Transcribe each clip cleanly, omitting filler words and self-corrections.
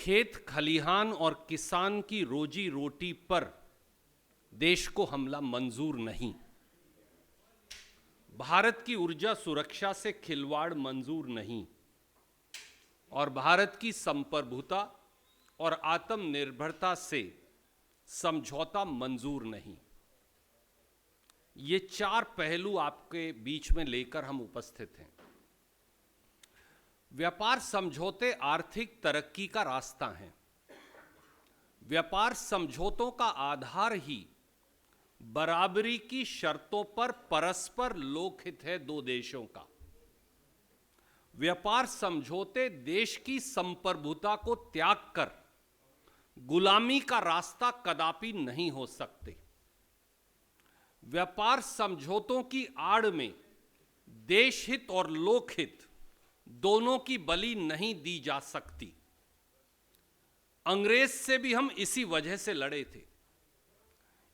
खेत खलिहान और किसान की रोजी रोटी पर देश को हमला मंजूर नहीं। भारत की ऊर्जा सुरक्षा से खिलवाड़ मंजूर नहीं और भारत की संप्रभुता और आत्मनिर्भरता से समझौता मंजूर नहीं। ये चार पहलू आपके बीच में लेकर हम उपस्थित हैं। व्यापार समझौते आर्थिक तरक्की का रास्ता हैं। व्यापार समझौतों का आधार ही बराबरी की शर्तों पर परस्पर लोकहित है दो देशों का। व्यापार समझौते देश की संप्रभुता को त्याग कर गुलामी का रास्ता कदापि नहीं हो सकते। व्यापार समझौतों की आड़ में देशहित और लोकहित दोनों की बलि नहीं दी जा सकती। अंग्रेज से भी हम इसी वजह से लड़े थे।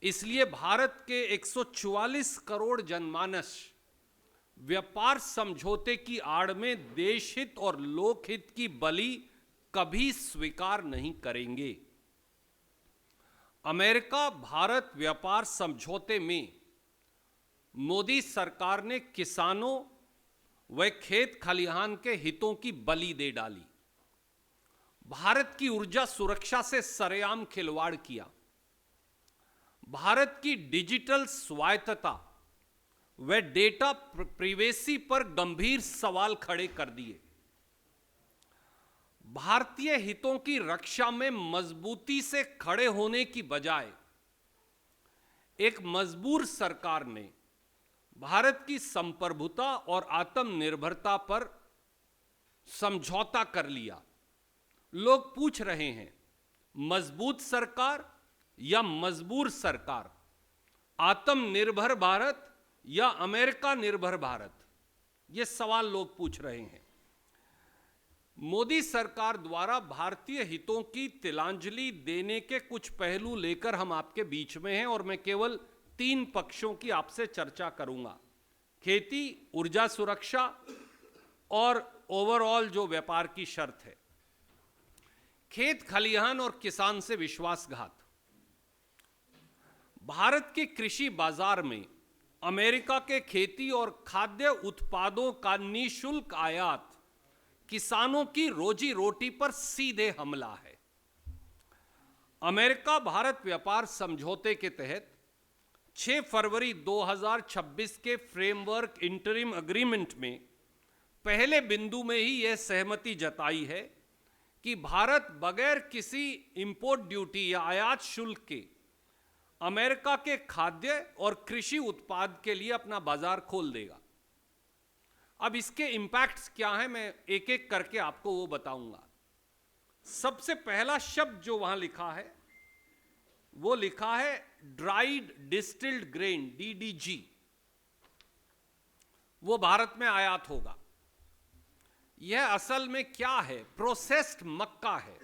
इसलिए भारत के 144 करोड़ जनमानस व्यापार समझौते की आड़ में देशहित और लोकहित की बलि कभी स्वीकार नहीं करेंगे। अमेरिका भारत व्यापार समझौते में मोदी सरकार ने किसानों व खेत खलिहान के हितों की बलि दे डाली। भारत की ऊर्जा सुरक्षा से सरेआम खिलवाड़ किया। भारत की डिजिटल स्वायत्तता व डेटा प्रिवेसी पर गंभीर सवाल खड़े कर दिए। भारतीय हितों की रक्षा में मजबूती से खड़े होने की बजाय एक मजबूर सरकार ने भारत की संप्रभुता और आत्मनिर्भरता पर समझौता कर लिया। लोग पूछ रहे हैं, मजबूत सरकार या मजबूर सरकार, आत्मनिर्भर भारत या अमेरिका निर्भर भारत? ये सवाल लोग पूछ रहे हैं। मोदी सरकार द्वारा भारतीय हितों की तिलांजलि देने के कुछ पहलू लेकर हम आपके बीच में हैं और मैं केवल 3 पक्षों की आपसे चर्चा करूंगा। खेती, ऊर्जा सुरक्षा और ओवरऑल जो व्यापार की शर्त है। खेत खलिहान और किसान से विश्वासघात। भारत के कृषि बाजार में अमेरिका के खेती और खाद्य उत्पादों का निःशुल्क आयात किसानों की रोजी रोटी पर सीधे हमला है। अमेरिका भारत व्यापार समझौते के तहत 6 फरवरी 2026 के फ्रेमवर्क इंटरिम एग्रीमेंट में पहले बिंदु में ही यह सहमति जताई है कि भारत बगैर किसी इंपोर्ट ड्यूटी या आयात शुल्क के अमेरिका के खाद्य और कृषि उत्पाद के लिए अपना बाजार खोल देगा। अब इसके इंपैक्ट्स क्या हैं, मैं एक एक करके आपको वो बताऊंगा। सबसे पहला शब्द जो वहां लिखा है वो लिखा है ड्राइड डिस्टिल्ड ग्रेन, DDG। वो भारत में आयात होगा। यह असल में क्या है? प्रोसेस्ड मक्का है।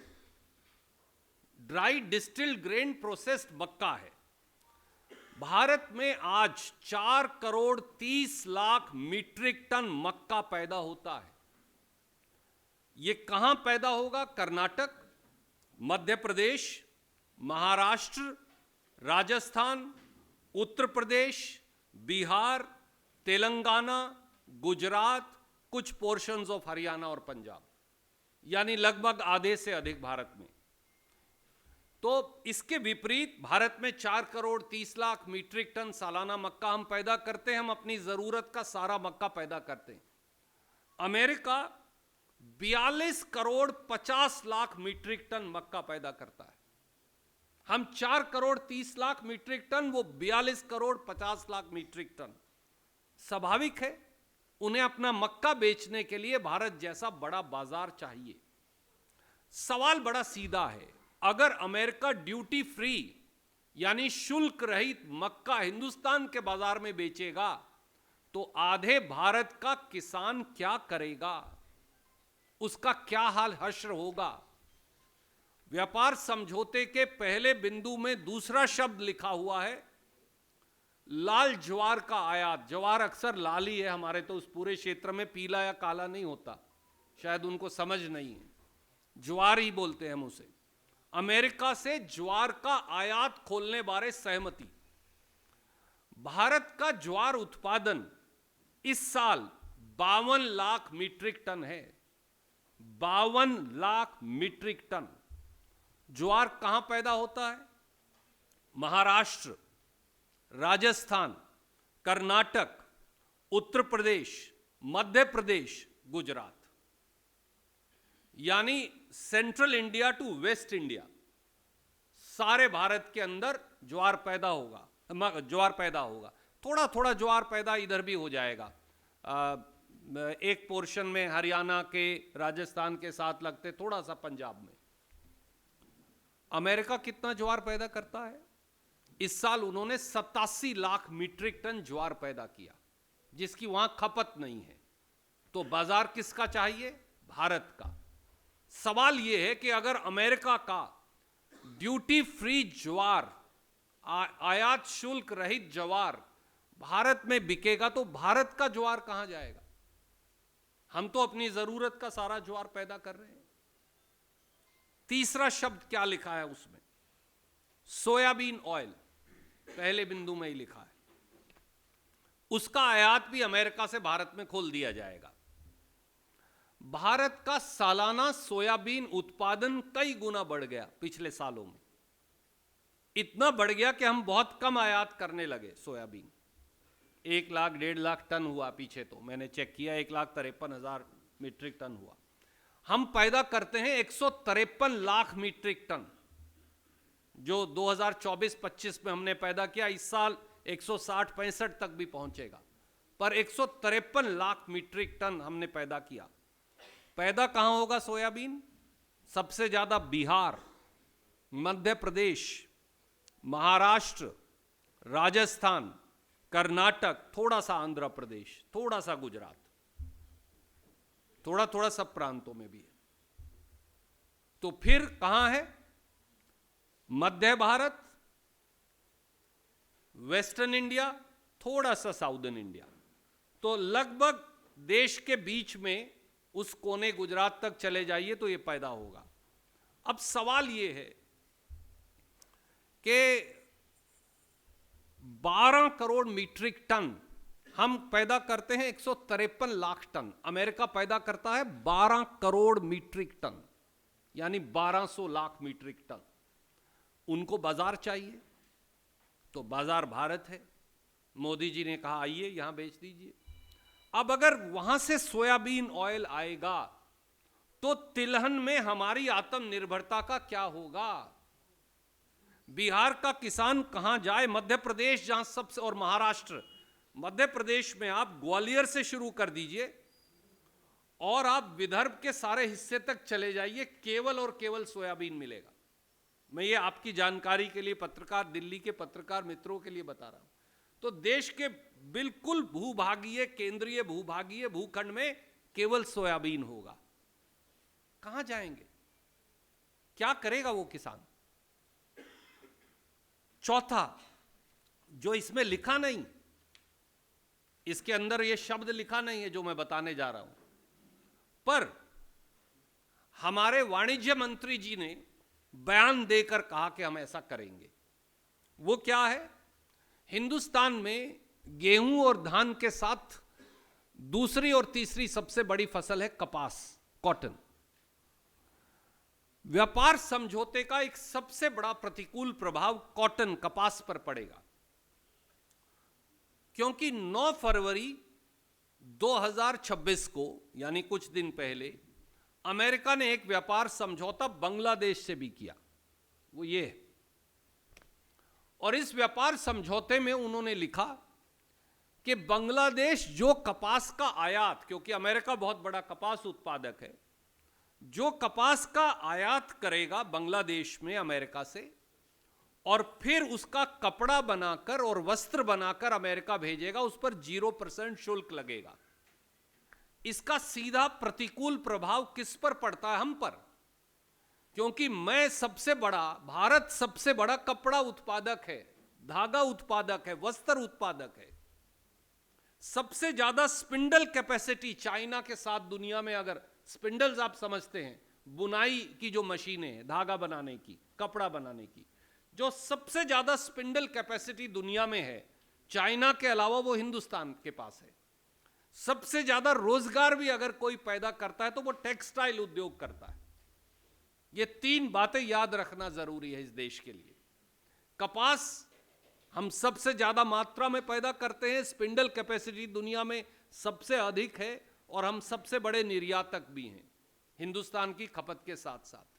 ड्राई डिस्टिल्ड ग्रेन प्रोसेस्ड मक्का है। भारत में आज 4 करोड़ 30 लाख मीट्रिक टन मक्का पैदा होता है। यह कहां पैदा होगा? कर्नाटक, मध्य प्रदेश, महाराष्ट्र, राजस्थान, उत्तर प्रदेश, बिहार, तेलंगाना, गुजरात, कुछ पोर्शंस ऑफ हरियाणा और पंजाब, यानी लगभग आधे से अधिक भारत में। तो इसके विपरीत भारत में 4 करोड़ 30 लाख मीट्रिक टन सालाना मक्का हम पैदा करते हैं। हम अपनी जरूरत का सारा मक्का पैदा करते हैं। America 42 crore 50 lakh metric ton मक्का पैदा करता है। हम 4 करोड़ 30 लाख मीट्रिक टन, वो 42 करोड़ 50 लाख मीट्रिक टन। स्वाभाविक है उन्हें अपना मक्का बेचने के लिए भारत जैसा बड़ा बाजार चाहिए। सवाल बड़ा सीधा है, अगर अमेरिका ड्यूटी फ्री यानी शुल्क रहित मक्का हिंदुस्तान के बाजार में बेचेगा तो आधे भारत का किसान क्या करेगा? उसका क्या हाल हश्र होगा? व्यापार समझौते के पहले बिंदु में दूसरा शब्द लिखा हुआ है लाल ज्वार का आयात। ज्वार अक्सर लाल ही है हमारे, तो उस पूरे क्षेत्र में पीला या काला नहीं होता, शायद उनको समझ नहीं है। ज्वार ही बोलते हैं हम उसे, अमेरिका से ज्वार का आयात खोलने बारे सहमति। भारत का ज्वार उत्पादन इस साल 52 लाख मीट्रिक टन है। 52 लाख मीट्रिक टन ज्वार कहां पैदा होता है? महाराष्ट्र, राजस्थान, कर्नाटक, उत्तर प्रदेश, मध्य प्रदेश, गुजरात, यानी central India to west India, सारे भारत के अंदर ज्वार पैदा होगा। थोड़ा थोड़ा ज्वार पैदा इधर भी हो जाएगा। एक पोर्शन में हरियाणा के, राजस्थान के साथ लगते, थोड़ा सा पंजाब में। अमेरिका कितना ज्वार पैदा करता है? इस साल उन्होंने 87 लाख मीट्रिक टन ज्वार पैदा किया, जिसकी वहां खपत नहीं है। तो बाजार किसका चाहिए? भारत का। सवाल यह है कि अगर अमेरिका का ड्यूटी फ्री ज्वार, आयात शुल्क रहित ज्वार भारत में बिकेगा तो भारत का ज्वार कहां जाएगा? हम तो अपनी जरूरत का सारा ज्वार पैदा कर रहे हैं। तीसरा शब्द क्या लिखा है उसमें? सोयाबीन ऑयल, पहले बिंदु में ही लिखा है। उसका आयात भी अमेरिका से भारत में खोल दिया जाएगा। भारत का सालाना सोयाबीन उत्पादन कई गुना बढ़ गया पिछले सालों में। इतना बढ़ गया कि हम बहुत कम आयात करने लगे सोयाबीन। 1 लाख 1.5 लाख टन हुआ पीछे, तो मैंने चेक किया 1,53,000 मीट्रिक टन हुआ। हम पैदा करते हैं 153 लाख मीट्रिक टन, जो 2024-25 में हमने पैदा किया। इस साल 160-65 तक भी पहुंचेगा, पर 153 लाख मीट्रिक टन हमने पैदा किया। पैदा कहां होगा सोयाबीन? सबसे ज्यादा बिहार, मध्य प्रदेश, महाराष्ट्र, राजस्थान, कर्नाटक, थोड़ा सा आंध्र प्रदेश, थोड़ा सा गुजरात, थोड़ा थोड़ा सब प्रांतों में भी है। तो फिर कहां है? मध्य भारत, वेस्टर्न इंडिया, थोड़ा सा साउदर्न इंडिया। तो लगभग देश के बीच में उस कोने गुजरात तक चले जाइए तो ये पैदा होगा। अब सवाल ये है कि 12 करोड़ मीट्रिक टन हम पैदा करते हैं, 153 लाख टन। अमेरिका पैदा करता है 12 करोड़ मीट्रिक टन, यानी 1200 लाख मीट्रिक टन। उनको बाजार चाहिए, तो बाजार भारत है। मोदी जी ने कहा आइए यहां बेच दीजिए। अब अगर वहां से सोयाबीन ऑयल आएगा तो तिलहन में हमारी आत्मनिर्भरता का क्या होगा? बिहार का किसान कहां जाए? मध्य प्रदेश जहां सबसे, और महाराष्ट्र, मध्य प्रदेश में आप ग्वालियर से शुरू कर दीजिए और आप विदर्भ के सारे हिस्से तक चले जाइए, केवल और केवल सोयाबीन मिलेगा। मैं ये आपकी जानकारी के लिए, पत्रकार, दिल्ली के पत्रकार मित्रों के लिए बता रहा हूं। तो देश के बिल्कुल भूभागीय, केंद्रीय भूभागीय भूखंड में केवल सोयाबीन होगा। कहां जाएंगे? क्या करेगा वो किसान? चौथा, जो इसमें लिखा नहीं, इसके अंदर ये शब्द लिखा नहीं है जो मैं बताने जा रहा हूं, पर हमारे वाणिज्य मंत्री जी ने बयान देकर कहा कि हम ऐसा करेंगे। वो क्या है? हिंदुस्तान में गेहूं और धान के साथ दूसरी और तीसरी सबसे बड़ी फसल है कपास, कॉटन। व्यापार समझौते का एक सबसे बड़ा प्रतिकूल प्रभाव कॉटन, कपास पर पड़ेगा, क्योंकि 9 फरवरी 2026 को, यानी कुछ दिन पहले, अमेरिका ने एक व्यापार समझौता बांग्लादेश से भी किया। वो ये है, और इस व्यापार समझौते में उन्होंने लिखा कि बांग्लादेश जो कपास का आयात, क्योंकि अमेरिका बहुत बड़ा कपास उत्पादक है, जो कपास का आयात करेगा बांग्लादेश में अमेरिका से, और फिर उसका कपड़ा बनाकर और वस्त्र बनाकर अमेरिका भेजेगा, उस पर 0% शुल्क लगेगा। इसका सीधा प्रतिकूल प्रभाव किस पर पड़ता है? हम पर। क्योंकि भारत सबसे बड़ा कपड़ा उत्पादक है, धागा उत्पादक है, वस्त्र उत्पादक है। सबसे ज्यादा स्पिंडल कैपेसिटी चाइना के साथ दुनिया में, अगर स्पिंडल्स आप समझते हैं, बुनाई की जो मशीनें हैं, धागा बनाने की, कपड़ा बनाने की, जो सबसे ज्यादा स्पिंडल कैपेसिटी दुनिया में है, चाइना के अलावा वो हिंदुस्तान के पास है। सबसे ज्यादा रोजगार भी अगर कोई पैदा करता है तो वो टेक्सटाइल उद्योग करता है। ये 3 बातें याद रखना जरूरी है इस देश के लिए। कपास हम सबसे ज्यादा मात्रा में पैदा करते हैं, स्पिंडल कैपेसिटी दुनिया में सबसे अधिक है और हम सबसे बड़े निर्यातक भी हैं हिंदुस्तान की खपत के साथ साथ।